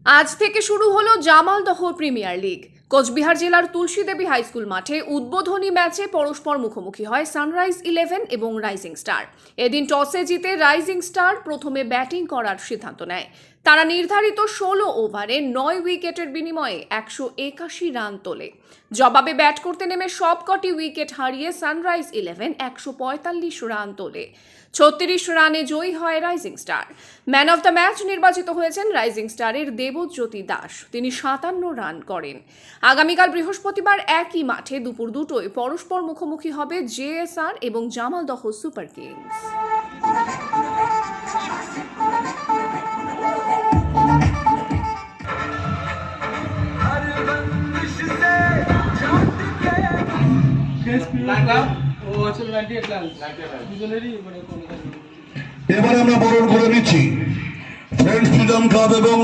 আজ থেকে শুরু হলো জামালদহ প্রিমিয়ার লিগ। কোচবিহার জেলার তুলসীদেবী হাই স্কুল মাঠে উদ্বোধনী ম্যাচে পরস্পর মুখোমুখি হয় সানরাইজ 11 এবং রাইজিং স্টার। এদিন টসে জিতে রাইজিং স্টার প্রথমে ব্যাটিং করার সিদ্ধান্ত নেয়। তারা নির্ধারিত 16 ওভারে 9 উইকেটের বিনিময়ে 181 রান তোলে। জবাবে ব্যাট করতে নেমে সবকটি উইকেট হারিয়ে সানরাইজ 11 145 রান তোলে। 36 রানে জয়ী হয় rising star. Man of the match নির্বাচিত হয়েছেন রাইজিং স্টারের দেবজ্যোতি দাস। তিনি 57 রান করেন। আগামীকাল বৃহস্পতিবার একই মাঠে দুপুর 2টোয় পরস্পর মুখোমুখি হবে জেএসআর এবং জামালদহ সুপার কিংস। এবারে আমরা বরণ করে নিচ্ছি ফ্রেন্ডস ফ্রিডম ক্লাব এবং